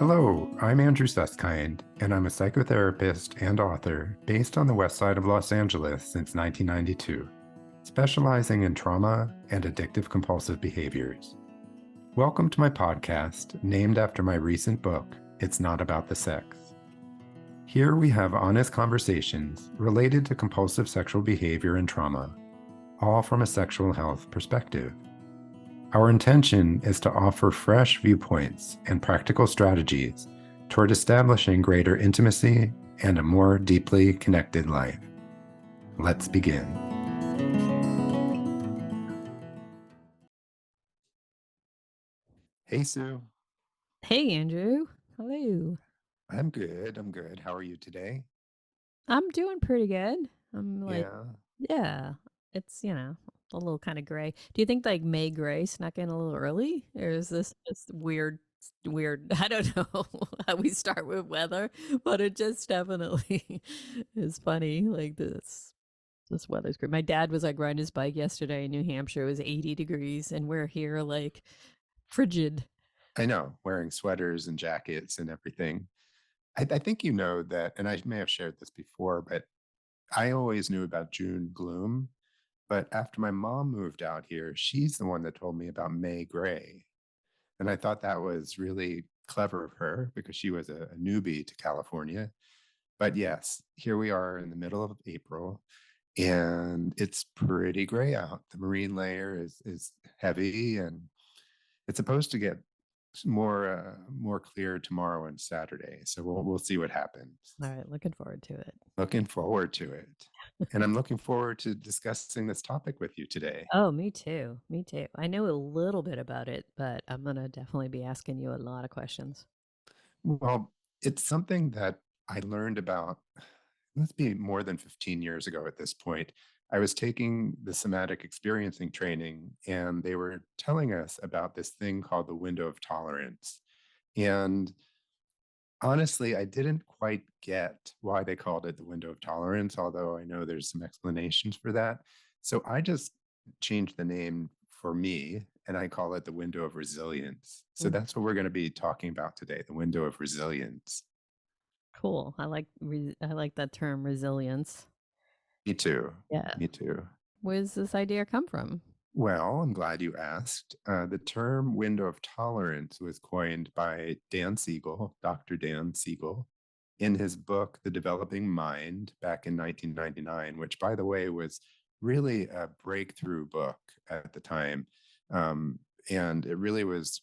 Hello, I'm Andrew Susskind, and I'm a psychotherapist and author based on the west side of Los Angeles since 1992, specializing in trauma and addictive compulsive behaviors. Welcome to my podcast, named after my recent book, It's Not About the Sex. Here we have honest conversations related to compulsive sexual behavior and trauma, all from a sexual health perspective. Our intention is to offer fresh viewpoints and practical strategies toward establishing greater intimacy and a more deeply connected life. Let's begin. Hey, Sue. Hey, Andrew. Hello. I'm good. How are you today? I'm doing pretty good. I'm like, Yeah. yeah, it's, a little kind of gray. Do you think like May gray snuck in a little early? Or is this just weird? I don't know how we start with weather, but it just definitely is funny. Like this weather's great. My dad was like riding his bike yesterday in New Hampshire. It was 80 degrees, and we're here like frigid. I know, wearing sweaters and jackets and everything. I think you know that, and I may have shared this before, but I always knew about June gloom. But after my mom moved out here, she's the one that told me about May Gray. And I thought that was really clever of her because she was a newbie to California. But yes, here we are in the middle of April and it's pretty gray out. The marine layer is heavy and it's supposed to get more clear tomorrow and Saturday. So we'll see what happens. All right, looking forward to it. Looking forward to it. And I'm looking forward to discussing this topic with you today. Oh, me too. Me too. I know a little bit about it, but I'm gonna definitely be asking you a lot of questions. Well, it's something that I learned about, must be more than 15 years ago at this point. I was taking the somatic experiencing training, and they were telling us about this thing called the window of tolerance. And honestly, I didn't quite get why they called it the window of tolerance, although I know there's some explanations for that. So I just changed the name for me and I call it the window of resilience. So Mm, that's what we're going to be talking about today, the window of resilience. cool. I like that term resilience. Me too. Yeah. Me too. Where's this idea come from? Well, I'm glad you asked. The term window of tolerance was coined by Dan Siegel, Dr. Dan Siegel, in his book, The Developing Mind, back in 1999, which, by the way, was really a breakthrough book at the time. Um, and it really was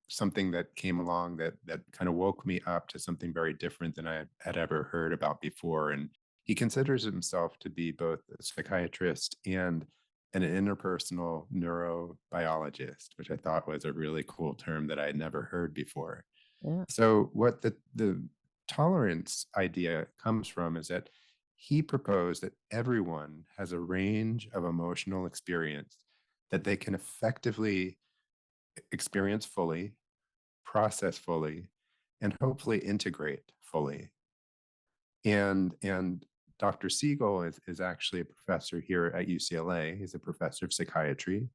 something that came along that kind of woke me up to something very different than I had ever heard about before. And he considers himself to be both a psychiatrist and an interpersonal neurobiologist, which I thought was a really cool term that I had never heard before. Yeah. So, what the tolerance idea comes from is that he proposed that everyone has a range of emotional experience that they can effectively experience fully, process fully, and hopefully integrate fully. And Dr. Siegel is actually a professor here at UCLA. He's a professor of psychiatry,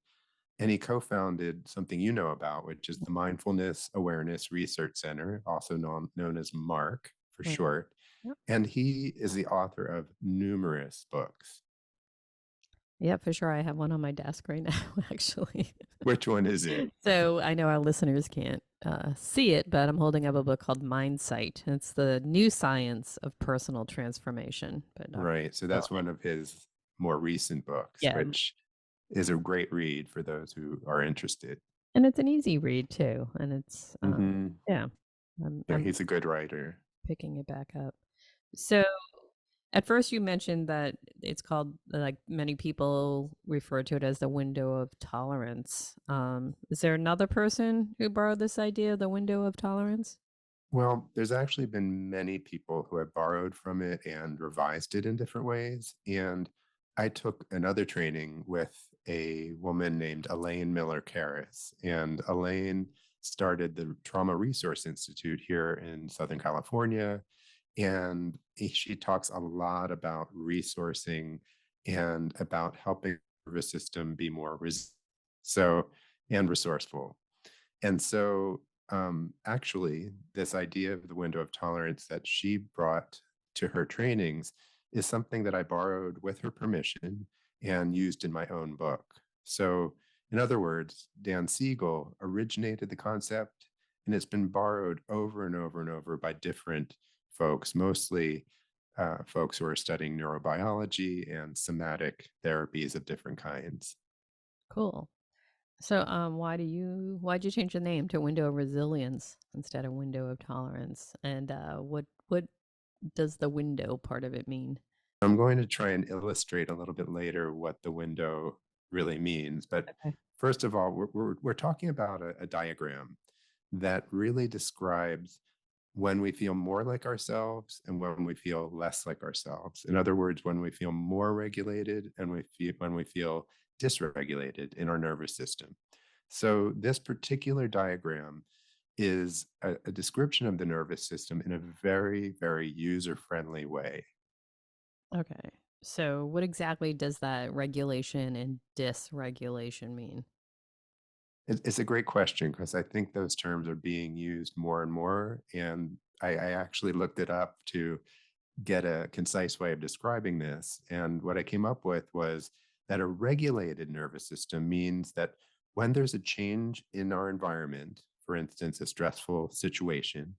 and he co-founded something you know about, which is the Mindfulness Awareness Research Center, also known as MARC for Right. short. Yep. And he is the author of numerous books. Yeah, for sure. I have one on my desk right now, actually. Which one is it? So I know our listeners can't see it, but I'm holding up a book called Mindsight. It's the new science of personal transformation by Dr. Right. So Siegel. that's one of his more recent books, Yeah, which is a great read for those who are interested. and it's an easy read too, and it's Hmm. yeah. I'm Yeah, I'm he's a good writer. picking it back up. So at first you mentioned that it's called like many people refer to it as the window of tolerance. Is there another person who borrowed this idea, the window of tolerance? Well, there's actually been many people who have borrowed from it and revised it in different ways. And I took another training with a woman named Elaine Miller Karras. And Elaine started the Trauma Resource Institute here in Southern California. And she talks a lot about resourcing and about helping the nervous system be more so and resourceful. And so Actually, this idea of the window of tolerance that she brought to her trainings is something that I borrowed with her permission and used in my own book. So, in other words, Dan Siegel originated the concept, and it's been borrowed over and over and over by different folks, mostly folks who are studying neurobiology and somatic therapies of different kinds. Cool. So, why'd you change the name to Window of Resilience instead of Window of Tolerance? And what does the window part of it mean? I'm going to try and illustrate a little bit later what the window really means. But Okay. first of all, we're talking about a diagram that really describes when we feel more like ourselves and when we feel less like ourselves. In other words, when we feel more regulated and when we feel dysregulated in our nervous system. So this particular diagram is a description of the nervous system in a very, very user-friendly way. Okay. So, what exactly does that regulation and dysregulation mean? It's a great question because I think those terms are being used more and more. And I actually looked it up to get a concise way of describing this. And what I came up with was that a regulated nervous system means that when there's a change in our environment, for instance, a stressful situation,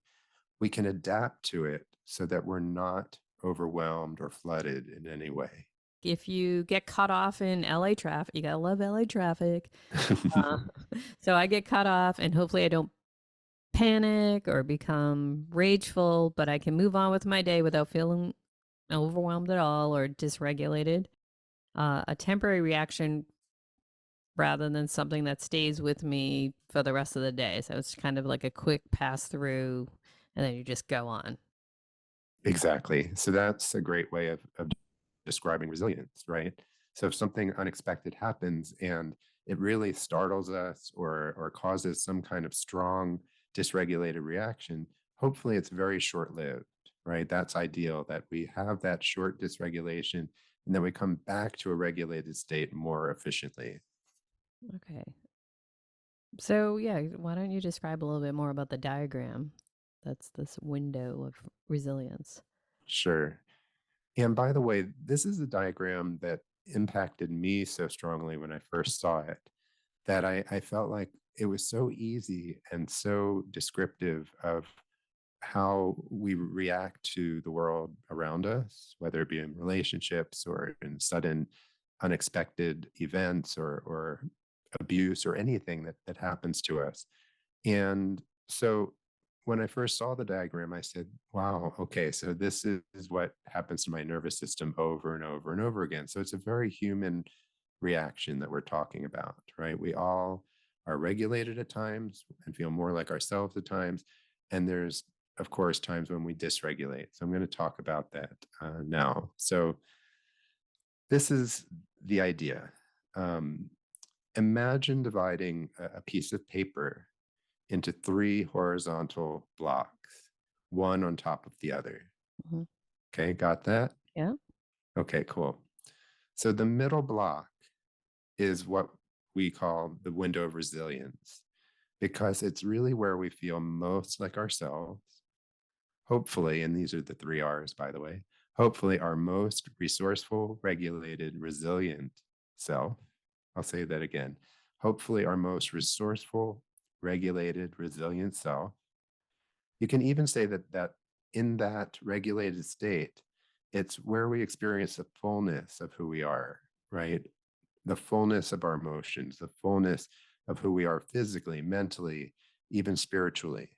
we can adapt to it so that we're not overwhelmed or flooded in any way. If you get cut off in LA traffic, you gotta love LA traffic. Uh, so I get cut off, and hopefully I don't panic or become rageful, but I can move on with my day without feeling overwhelmed at all or dysregulated. A temporary reaction rather than something that stays with me for the rest of the day. So it's kind of like a quick pass through, and then you just go on. Exactly. So that's a great way of describing resilience, right? So if something unexpected happens and it really startles us or causes some kind of strong dysregulated reaction, hopefully it's very short-lived, right? That's ideal that we have that short dysregulation and then we come back to a regulated state more efficiently. Okay. So, yeah, why don't you describe a little bit more about the diagram? That's this window of resilience. Sure. And by the way, this is a diagram that impacted me so strongly when I first saw it that I felt like it was so easy and so descriptive of how we react to the world around us, whether it be in relationships or in sudden unexpected events or abuse or anything that happens to us. And so when I first saw the diagram, I said, wow, okay, so this is what happens to my nervous system over and over and over again. So it's a very human reaction that we're talking about, right? We all are regulated at times and feel more like ourselves at times. And there's, of course, times when we dysregulate. So I'm going to talk about that now. So this is the idea. Um, Imagine dividing a piece of paper into three horizontal blocks, one on top of the other. Mhm. Okay, got that? Yeah. Okay, cool. So the middle block is what we call the window of resilience because it's really where we feel most like ourselves. Hopefully, and these are the three R's, by the way, hopefully, our most resourceful, regulated, resilient self. I'll say that again. Hopefully, our most resourceful, regulated, resilient self. You can even say that in that regulated state, it's where we experience the fullness of who we are, right? The fullness of our emotions, the fullness of who we are physically, mentally, even spiritually.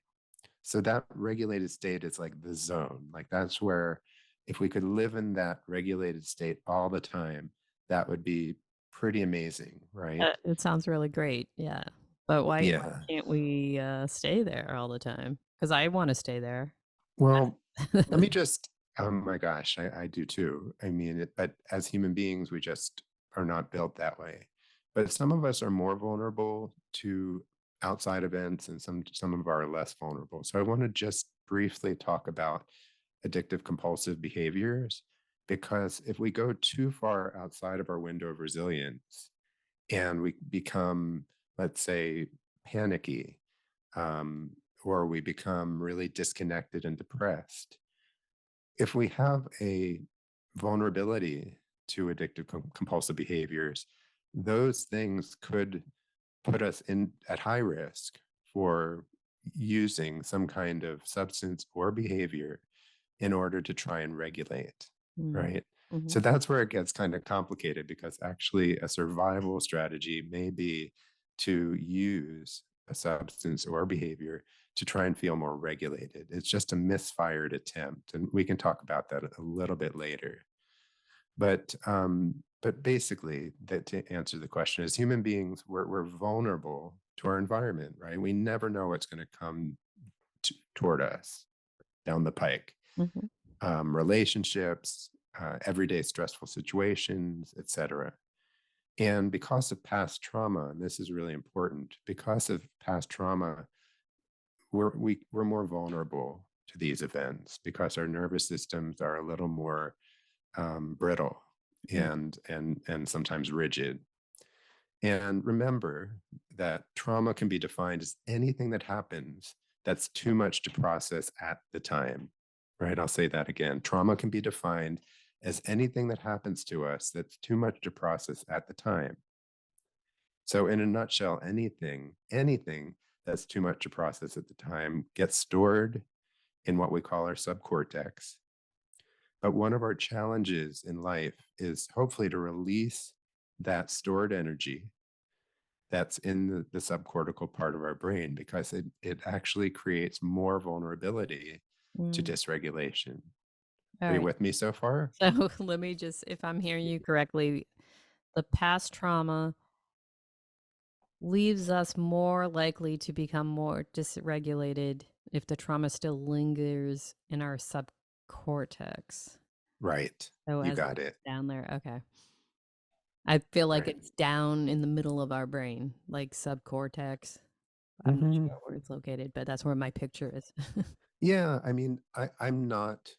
So that regulated state is like the zone. Like that's where if we could live in that regulated state all the time, that would be pretty amazing, right? It sounds really great. Yeah. But why Yeah. can't we stay there all the time? Because I want to stay there. Well, let me just, oh my gosh, I do too. I mean, but as human beings, we just are not built that way. But some of us are more vulnerable to outside events and some of our are less vulnerable. So I want to just briefly talk about addictive compulsive behaviors because if we go too far outside of our window of resilience and we become, let's say, panicky, um, or we become really disconnected and depressed. If we have a vulnerability to addictive compulsive behaviors, those things could put us in at high risk for using some kind of substance or behavior in order to try and regulate, Mm. right? So Mhm. that's where it gets kind of complicated, because actually a survival strategy may be to use a substance or behavior to try and feel more regulated. It's just a misfired attempt, and we can talk about that a little bit later. But basically, that to answer the question, as human beings, we're vulnerable to our environment, right? We never know what's going to come toward us down the pike. Mhm. Relationships, everyday stressful situations, etc. And because of past trauma, and this is really important, because of past trauma, we're more vulnerable to these events because our nervous systems are a little more brittle Mm. and sometimes rigid. And remember that trauma can be defined as anything that happens that's too much to process at the time, right? I'll say that again. Trauma can be defined as anything that happens to us that's too much to process at the time. So, in a nutshell, anything that's too much to process at the time gets stored in what we call our subcortex. But one of our challenges in life is hopefully to release that stored energy that's in the subcortical part of our brain, because it actually creates more vulnerability to Mm. dysregulation. Are you Alright. with me so far? So, let me just if I'm hearing you correctly, the past trauma leaves us more likely to become more dysregulated if the trauma still lingers in our subcortex. Right. So, You as got it. down there, okay. I feel like Right. it's down in the middle of our brain, like subcortex. I'm not Hmm. sure where it's located, but that's where my picture is. Yeah. I mean, I'm not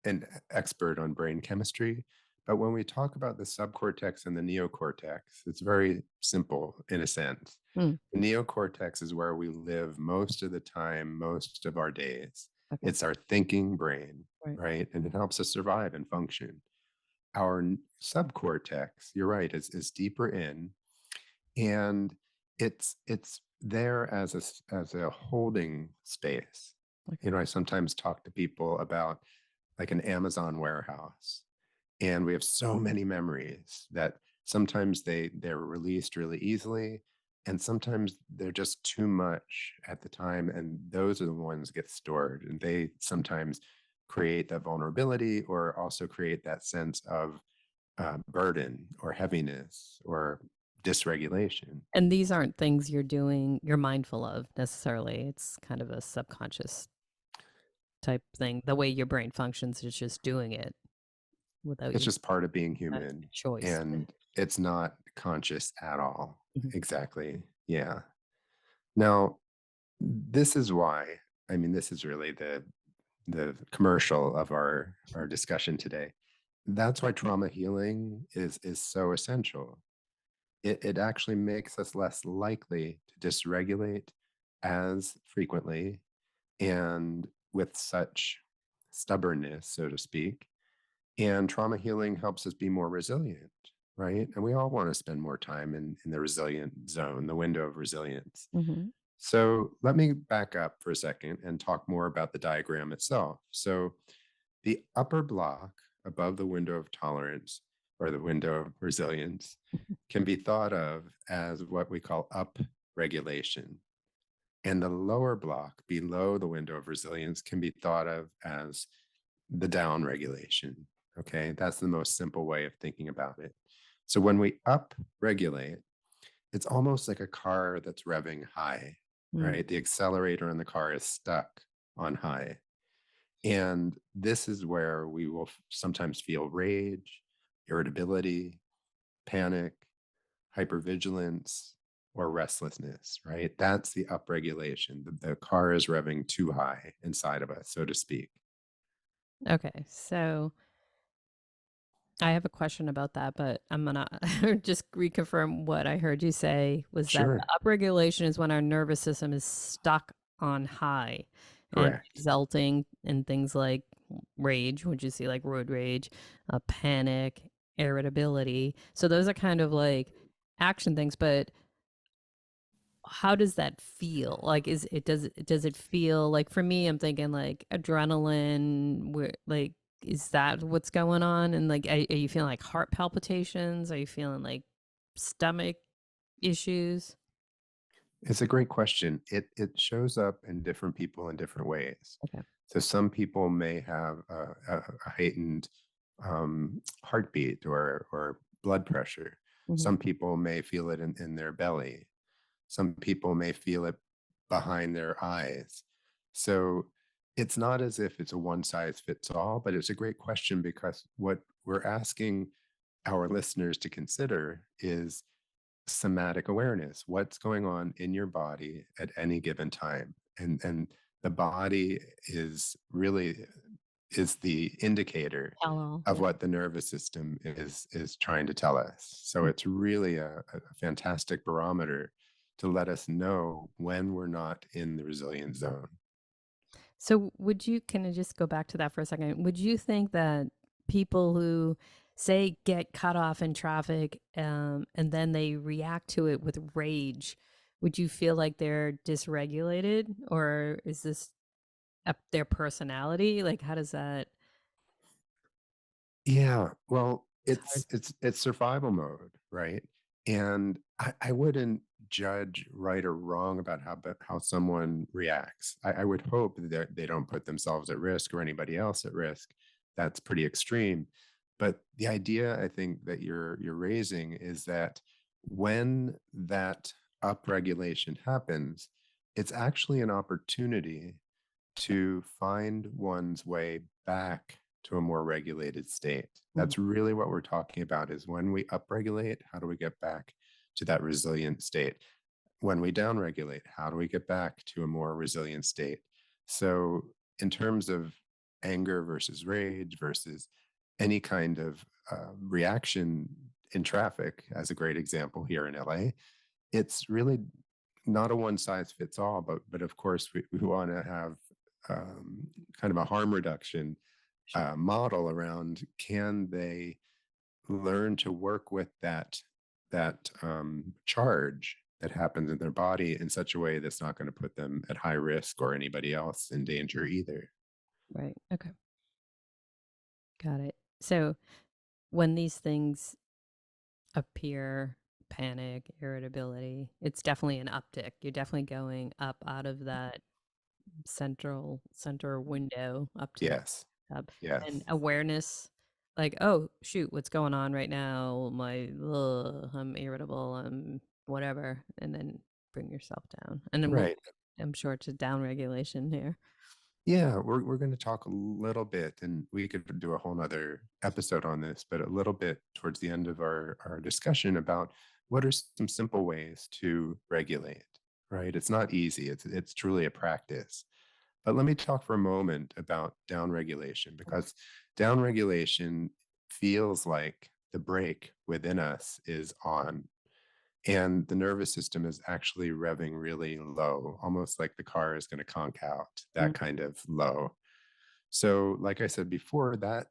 an expert on brain chemistry, but when we talk about the subcortex and the neocortex, it's very simple in a sense. Mm, The neocortex is where we live most of the time, most of our days. okay, It's our thinking brain, right. right? And it helps us survive and function. Our subcortex, you're right, is deeper in, and it's there as as a holding space. Okay. You know, I sometimes talk to people about like an Amazon warehouse, and we have so many memories that sometimes they're released really easily, and sometimes they're just too much at the time, and those are the ones that get stored, and they sometimes create that vulnerability or also create that sense of burden or heaviness or dysregulation. And these aren't things you're mindful of necessarily. It's kind of a subconscious type thing. The way your brain functions is just doing it without It's you just part of being not human, choice. and it's not conscious at all. Mhm. Exactly. Yeah. Now, this is why, I mean, this is really the commercial of our discussion today. That's why trauma healing is so essential. It actually makes us less likely to dysregulate as frequently and with such stubbornness, so to speak. And trauma healing helps us be more resilient, right? And we all want to spend more time in the resilient zone, the window of resilience. Mhm. So let me back up for a second and talk more about the diagram itself. So the upper block above the window of tolerance, or the window of resilience, can be thought of as what we call up regulation. And the lower block below the window of resilience can be thought of as the down regulation. Okay, that's the most simple way of thinking about it. So when we up regulate, it's almost like a car that's revving high, Mm. right? The accelerator in the car is stuck on high. And this is where we will sometimes feel rage, irritability, panic, hypervigilance, or restlessness, right? That's the upregulation. The car is revving too high inside of us, so to speak. Okay. So I have a question about that, but I'm gonna just reconfirm what I heard you say was that Sure. upregulation is when our nervous system is stuck on high and Correct. resulting in things like rage, which you see like road rage, panic, irritability. So those are kind of like action things, but how does that feel? Like, is it does it feel like for me? I'm thinking like adrenaline. Where like is that what's going on? And like, are you feeling like heart palpitations? Are you feeling like stomach issues? It's a great question. It shows up in different people in different ways. Okay. So some people may have a heightened heartbeat or blood pressure. Hmm. Some people may feel it in their belly. Some people may feel it behind their eyes. So it's not as if it's a one size fits all, but it's a great question because what we're asking our listeners to consider is somatic awareness. What's going on in your body at any given time? And the body is the indicator Hello. of Yeah. what the nervous system is trying to tell us. So Mm. it's really a fantastic barometer to let us know when we're not in the resilient zone. So would you can I just go back to that for a second? Would you think that people who say get cut off in traffic and then they react to it with rage, would you feel like they're dysregulated or is this their personality? Like how does that Yeah, well, it's hard. it's survival mode, right? And I wouldn't judge right or wrong about how someone reacts. I would hope that they don't put themselves at risk or anybody else at risk. That's pretty extreme. But the idea I think that you're raising is that when that upregulation happens, it's actually an opportunity to find one's way back to a more regulated state. Mhm. That's really what we're talking about is when we upregulate, how do we get back to that resilient state? When we downregulate, how do we get back to a more resilient state? So in terms of anger versus rage versus any kind of reaction in traffic, as a great example here in LA, it's really not a one size fits all, but of course we want to have um, kind of a harm reduction Sure. model around can they learn to work with that charge that happens in their body in such a way that's not going to put them at high risk or anybody else in danger either. Right. Okay. Got it. So when these things appear, panic, irritability, it's definitely an uptick. You're definitely going up out of that center window up to the Yes. tub and Yes. awareness like oh shoot what's going on right now I'm irritable I'm whatever and then bring yourself down and then we'll Right. I'm sure it's a down regulation here. Yeah, we're going to talk a little bit, and we could do a whole nother episode on this, but a little bit towards the end of our discussion about what are some simple ways to regulate, right? It's not easy. It's truly a practice. But let me talk for a moment about downregulation because downregulation feels like the brake within us is on and the nervous system is actually revving really low, almost like the car is going to conk out, Mm, that kind of low. So, like I said before, that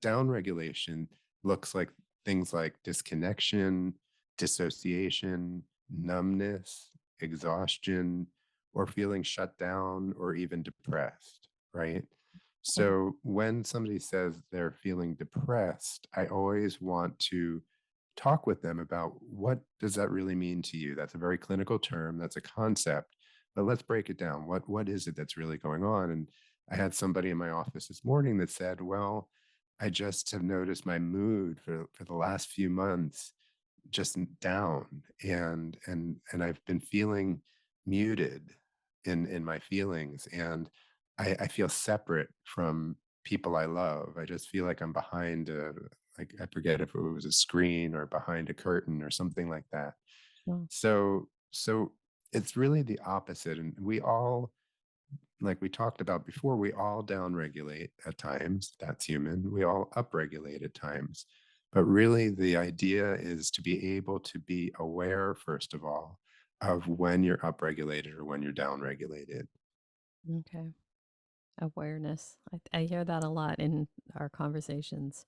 down regulation looks like things like disconnection, dissociation, numbness, exhaustion, or feeling shut down or even depressed, right? okay. So when somebody says they're feeling depressed, I always want to talk with them about what does that really mean to you? That's a very clinical term, that's a concept, but let's break it down. What is it that's really going on? And I had somebody in my office this morning that said, "Well, I just have noticed my mood for the last few months just down, and I've been feeling muted in my feelings, and I feel separate from people I love. I just feel like I'm behind a like I forget if it was a screen or behind a curtain or something like that." Sure. So it's really the opposite, and we all like we talked about before, we all downregulate at times. That's human. We all upregulate at times. But really, the idea is to be able to be aware, first of all, of when you're upregulated or when you're downregulated. Okay. Awareness. I hear that a lot in our conversations.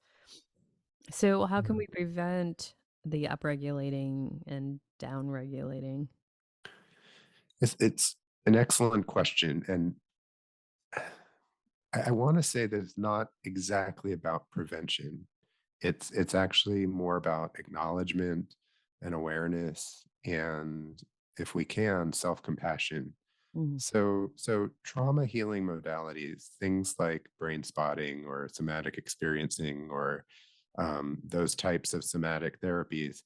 So, how can Yeah. we prevent the upregulating and downregulating? It's an excellent question. And I want to say that it's not exactly about prevention. It's actually more about acknowledgement and awareness, and if we can, self-compassion. Mhm. So trauma healing modalities, things like brain spotting or somatic experiencing or those types of somatic therapies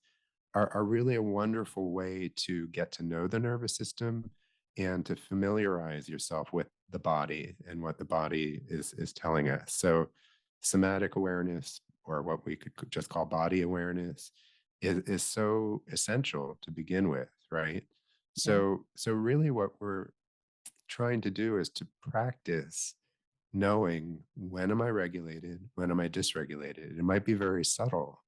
are really a wonderful way to get to know the nervous system and to familiarize yourself with the body and what the body is telling us. So somatic awareness, or what we could just call body awareness, is so essential to begin with, right? Yeah. So really what we're trying to do is to practice knowing, when am I regulated, when am I dysregulated. It might be very subtle,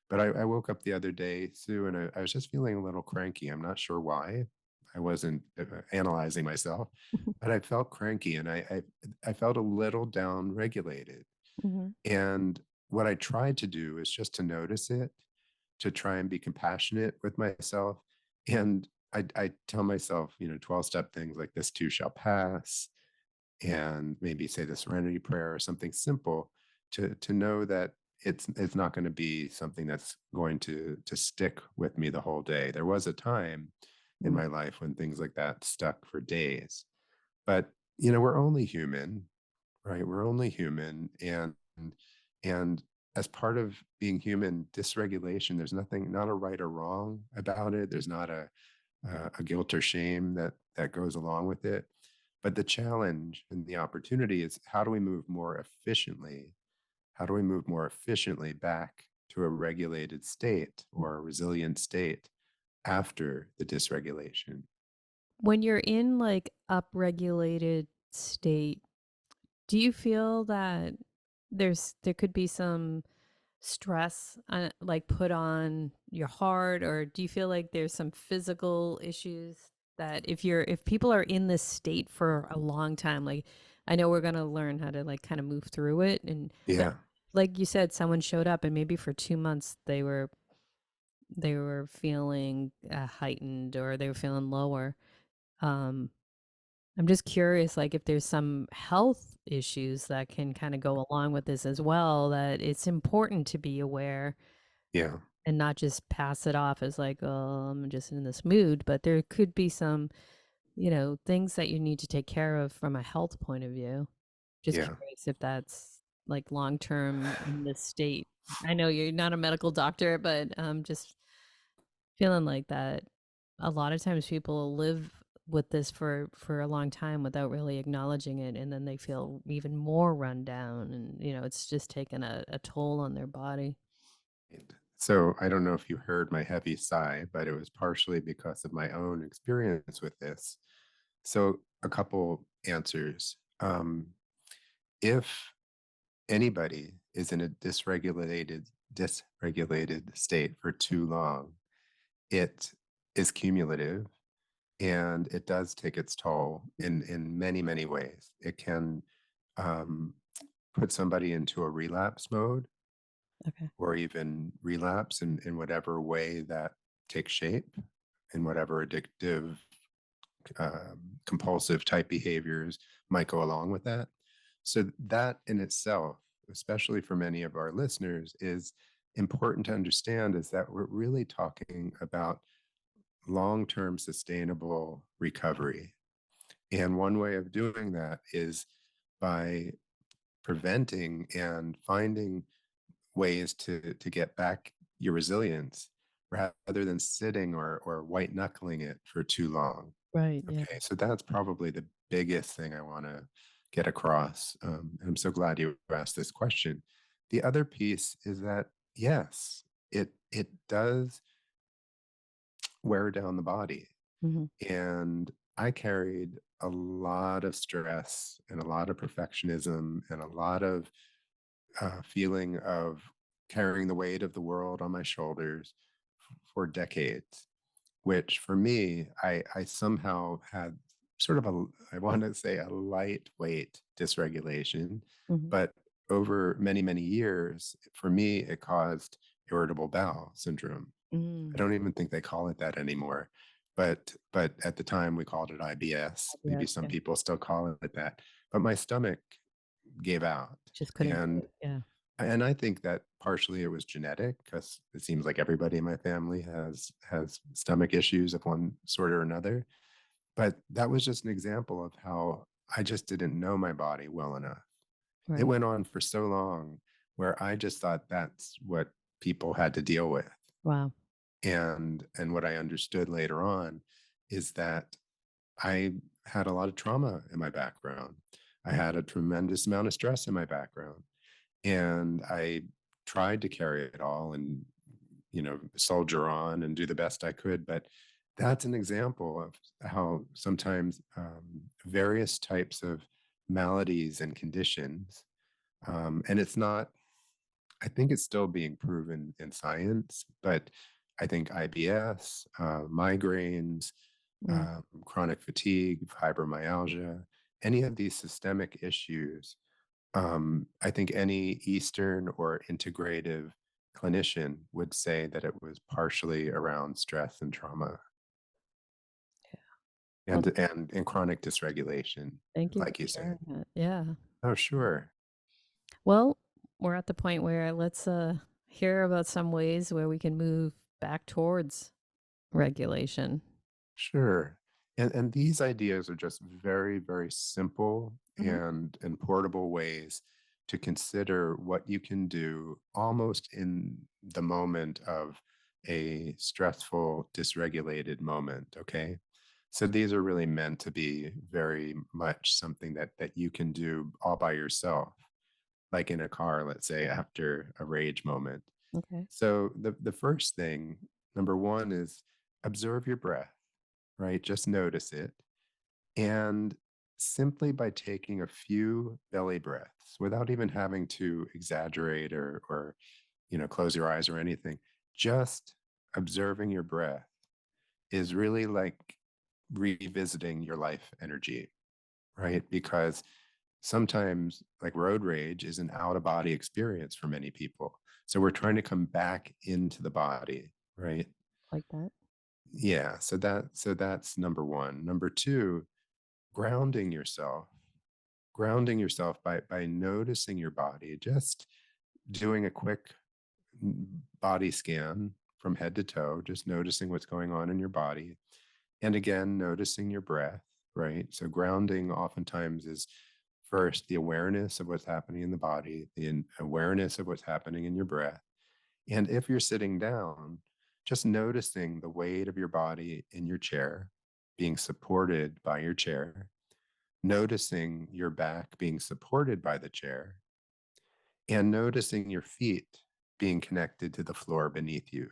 but I woke up the other day, Sue, and I was just feeling a little cranky. I'm not sure why. I wasn't analyzing myself, but I felt cranky, and I felt a little down regulated. Mhm. And what I tried to do is just to notice it, to try and be compassionate with myself. And I tell myself, 12-step things like, this too shall pass, and maybe say the serenity prayer or something simple, to know that it's not going to be something that's going to stick with me the whole day. There was a time in Mm. my life when things like that stuck for days. But we're only human, right? We're only human, and as part of being human, dysregulation, there's nothing, not a right or wrong about it. There's not a guilt or shame that goes along with it. But the challenge and the opportunity is, how do we move more efficiently? How do we move more efficiently back to a regulated state or a resilient state after the dysregulation? When you're in like upregulated state, do you feel that there could be some stress like put on your heart, or do you feel like there's some physical issues that if people are in this state for a long time, like I know we're going to learn how to like kind of move through it, and but Yeah, like you said, someone showed up and maybe for 2 months they were feeling heightened, or they were feeling lower. um I'm just curious, like, if there's some health issues that can kinda go along with this as well, that it's important to be aware yeah, and not just pass it off as like, "Oh, I'm just in this mood," but there could be some, things that you need to take care of from a health point of view. Just yeah. curious if that's, like, long term in this state. I know you're not a medical doctor, but, just feeling like that a lot of times people live with this for a long time without really acknowledging it, and then they feel even more run down, and it's just taken a toll on their body. So I don't know if you heard my heavy sigh, but it was partially because of my own experience with this. So a couple answers. If anybody is in a dysregulated state for too long, it is cumulative, and it does take its toll in many, many ways. It can um, put somebody into a relapse mode, Okay. or even relapse in whatever way that takes shape, in whatever addictive, compulsive type behaviors might go along with that. So, that in itself, especially for many of our listeners, is important to understand, is that we're really talking about long term sustainable recovery. And one way of doing that is by preventing and finding ways to get back your resilience, rather than sitting or white knuckling it for too long. Right, yeah. Okay, so that's probably the biggest thing I want to get across. And I'm so glad you asked this question. The other piece is that, yes, it does wear down the body. Mhm. And I carried a lot of stress and a lot of perfectionism and a lot of feeling of carrying the weight of the world on my shoulders for decades, which for me, I somehow had sort of a, I want to say a lightweight dysregulation, Mhm. but over many, many years, for me, it caused irritable bowel syndrome. I Mm. don't even think they call it that anymore. But at the time we called it IBS. Maybe Yes, some yeah. people still call it that. But my stomach gave out. Just couldn't do And it. Yeah. and I think that partially it was genetic because it seems like everybody in my family has stomach issues of one sort or another. But that was just an example of how I just didn't know my body well enough. It Right. went on for so long where I just thought that's what people had to deal with. Wow. And what I understood later on is that I had a lot of trauma in my background. I had a tremendous amount of stress in my background, and I tried to carry it all and soldier on and do the best I could. But that's an example of how sometimes various types of maladies and conditions, and it's not, I think it's still being proven in science, but I think IBS, migraines, Mm. chronic fatigue, fibromyalgia, any of these systemic issues, I think any Eastern or integrative clinician would say that it was partially around stress and trauma Well, and chronic dysregulation, thank you for like you said. sharing that. Yeah. Oh, sure. Well, we're at the point where let's hear about some ways where we can move back towards regulation. Sure. And these ideas are just very, very simple Mhm. and portable ways to consider what you can do almost in the moment of a stressful, dysregulated moment. Okay. So these are really meant to be very much something that you can do all by yourself, like in a car, let's say, after a rage moment. Okay. So the first thing, number one, is observe your breath, right? Just notice it. And simply by taking a few belly breaths without even having to exaggerate or close your eyes or anything, just observing your breath is really like revisiting your life energy, right? Because sometimes like road rage is an out of body experience for many people. So we're trying to come back into the body, right? Like that. Yeah, so that's number one. Number two, grounding yourself. Grounding yourself by noticing your body, just doing a quick body scan from head to toe, just noticing what's going on in your body. And again, noticing your breath, right? So grounding oftentimes is first the awareness of what's happening in the body, the awareness of what's happening in your breath. And if you're sitting down, just noticing the weight of your body in your chair, being supported by your chair, noticing your back being supported by the chair, and noticing your feet being connected to the floor beneath you,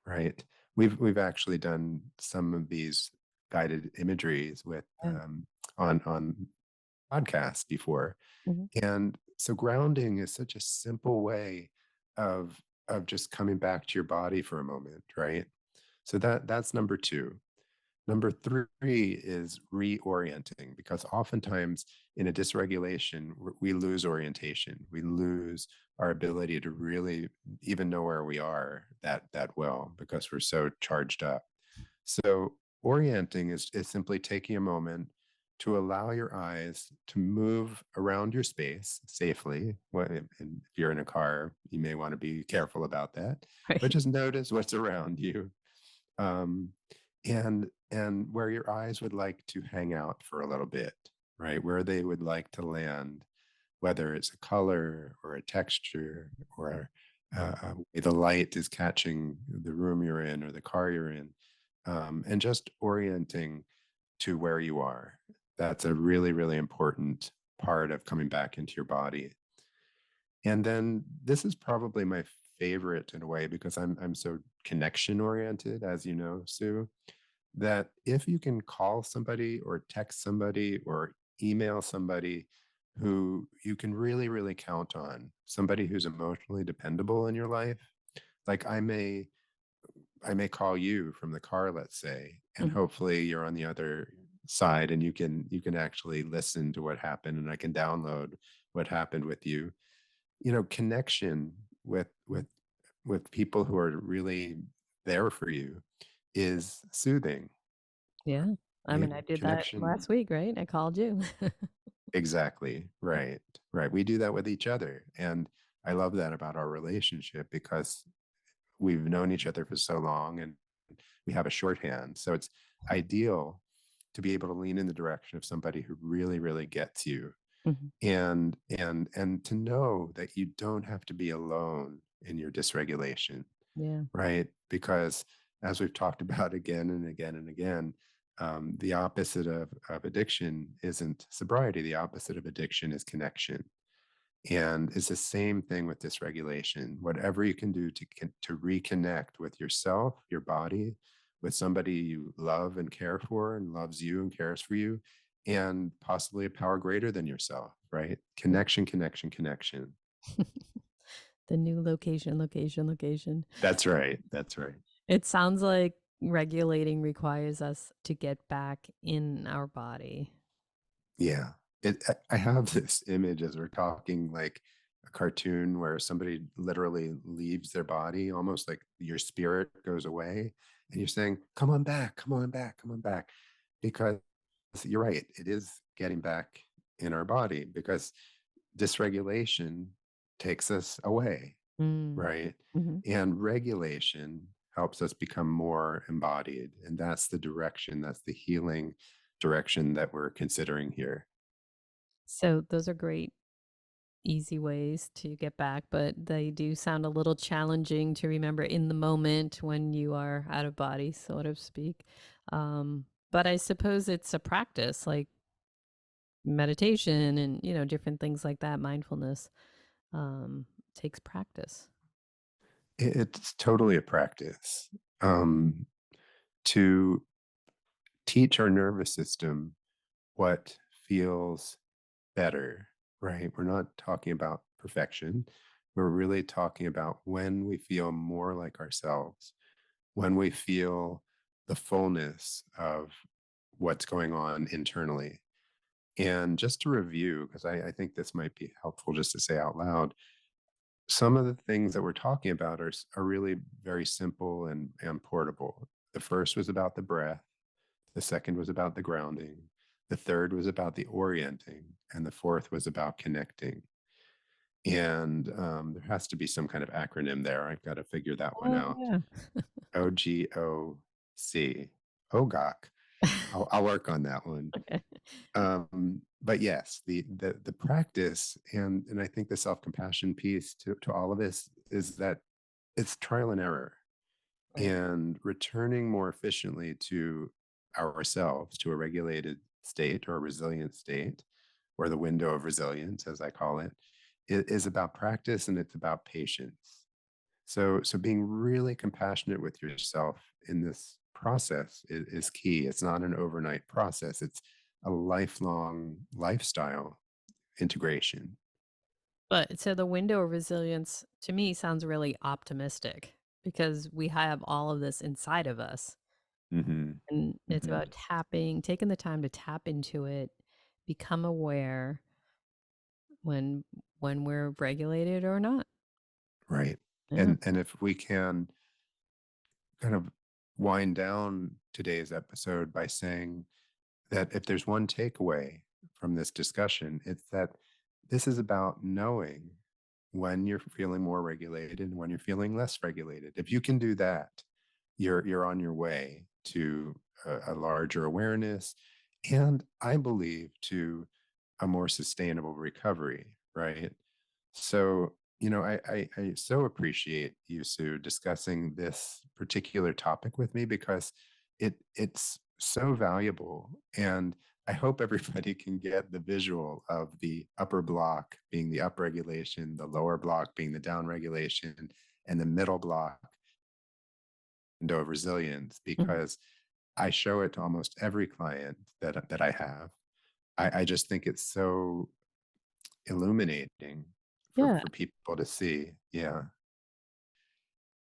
right? We've actually done some of these guided imageries with Yeah. on podcasts before. Mhm. And so grounding is such a simple way of just coming back to your body for a moment, right? So that's number two. Number three is reorienting, because oftentimes in a dysregulation, we lose orientation. We lose our ability to really even know where we are that well because we're so charged up. So orienting is simply taking a moment to allow your eyes to move around your space safely. And if you're in a car, you may want to be careful about that, but Right. just notice what's around you, um, and where your eyes would like to hang out for a little bit, right? Where they would like to land, whether it's a color or a texture or the light is catching the room you're in or the car you're in, and just orienting to where you are. That's a really, really important part of coming back into your body. And then this is probably my favorite in a way because I'm so connection oriented, as you know, Sue. that if you can call somebody or text somebody or email somebody who you can really, really count on, somebody who's emotionally dependable in your life, like I may call you from the car, let's say, and Mhm. hopefully you're on the other side and you can actually listen to what happened and I can download what happened with you. Connection with people who are really there for you is soothing, Yeah. I right? mean, I did that Connection. last week, right? I called you. Exactly. Right. Right. We do that with each other. And I love that about our relationship because we've known each other for so long and we have a shorthand. So it's ideal to be able to lean in the direction of somebody who really, really gets you Mhm. and to know that you don't have to be alone in your dysregulation, Yeah. right? Because as we've talked about again and again and again, the opposite of addiction isn't sobriety. The opposite of addiction is connection. And it's the same thing with dysregulation. Whatever you can do to reconnect with yourself, your body, with somebody you love and care for and loves you and cares for you, and possibly a power greater than yourself, right? Yeah. Connection, connection, connection. The new location, location, location. That's right. That's right. It sounds like regulating requires us to get back in our body. Yeah. I have this image as we're talking, like a cartoon where somebody literally leaves their body, almost like your spirit goes away, and you're saying, "Come on back, come on back, come on back," because you're right. It is getting back in our body because dysregulation takes us away, Mm. right? Mhm. And regulation helps us become more embodied, and that's the direction. That's the healing direction that we're considering here. So those are great, easy ways to get back, but they do sound a little challenging to remember in the moment when you are out of body, so to speak. But I suppose it's a practice, like meditation and different things like that. Mindfulness takes practice. It's totally a practice, to teach our nervous system what feels better, right? We're not talking about perfection. We're really talking about when we feel more like ourselves, when we feel the fullness of what's going on internally. And just to review, because I think this might be helpful just to say out loud, some of the things that we're talking about are really very simple and portable. The first was about the breath. The second was about the grounding. The third was about the orienting. And the fourth was about connecting. And there has to be some kind of acronym there. I've got to figure that one Oh, out. yeah. OGOC. OGOC. I'll work on that one. Okay. But yes, the practice and I think the self-compassion piece to all of this is that it's trial and error Right. and returning more efficiently to ourselves, to a regulated state or a resilient state, or the window of resilience, as I call it, is about practice and it's about patience. So being really compassionate with yourself in this process is key. It's not an overnight process. It's a lifelong lifestyle integration. But so the window of resilience to me sounds really optimistic because we have all of this inside of us. Hmm. And it's Hmm. about taking the time to tap into it, become aware when we're regulated or not. Right. Yeah. And if we can kind of wind down today's episode by saying that if there's one takeaway from this discussion, it's that this is about knowing when you're feeling more regulated and when you're feeling less regulated. If you can do that, you're on your way to a larger awareness and I believe to a more sustainable recovery, right? So, I so appreciate you, Sue, discussing this particular topic with me because it's so valuable. And I hope everybody can get the visual of the upper block being the upregulation, the lower block being the downregulation, and the middle block window of resilience Mhm. because I show it to almost every client that I have. I just think it's so illuminating Yeah. for people to see. Yeah.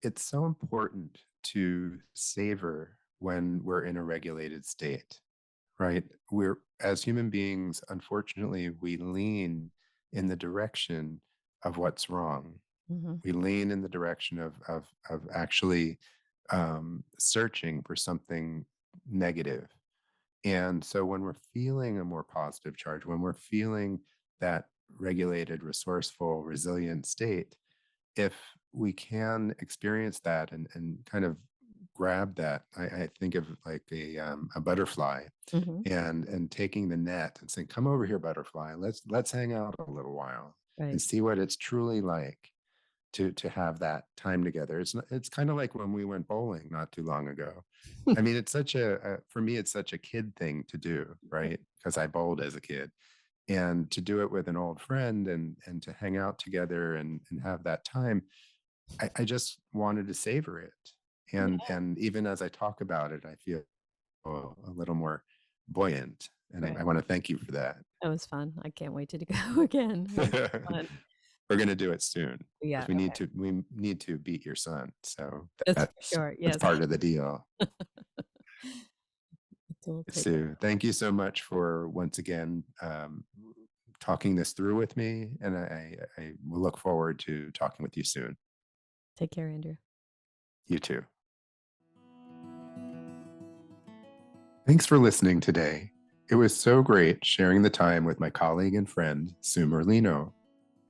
It's so important to savor when we're in a regulated state, right? We're, as human beings, unfortunately, we lean in the direction of what's wrong. Hmm. We lean in the direction of actually searching for something negative. And so when we're feeling a more positive charge, when we're feeling that regulated, resourceful, resilient state, if we can experience that and kind of grab that, I think of like a butterfly Hmm. and taking the net and saying, "Come over here, butterfly. Let's hang out a little while and Right. see what it's truly like to have that time together." It's kind of like when we went bowling not too long ago. I mean, it's such for me, it's such a kid thing to do, right? Because I bowled as a kid, and to do it with an old friend and to hang out together and have that time, I just wanted to savor it. Yeah. And even as I talk about it, I feel a little more buoyant. And Right. I want to thank you for that. That was fun. I can't wait to go again. It was fun. We're going to do it soon Yeah. because we need to beat your son. So That's for that's sure. that's Yes. part of the deal. We'll take it. Sue, thank you so much for once again talking this through with me. And I will look forward to talking with you soon. Take care, Andrew. You too. Thanks for listening today. It was so great sharing the time with my colleague and friend, Sue Merlino,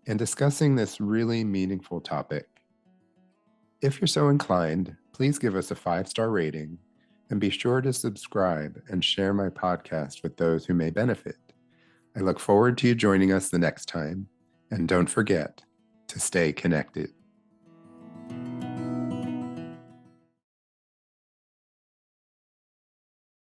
and discussing this really meaningful topic. If you're so inclined, please give us a 5-star rating and be sure to subscribe and share my podcast with those who may benefit. I look forward to you joining us the next time, and don't forget to stay connected.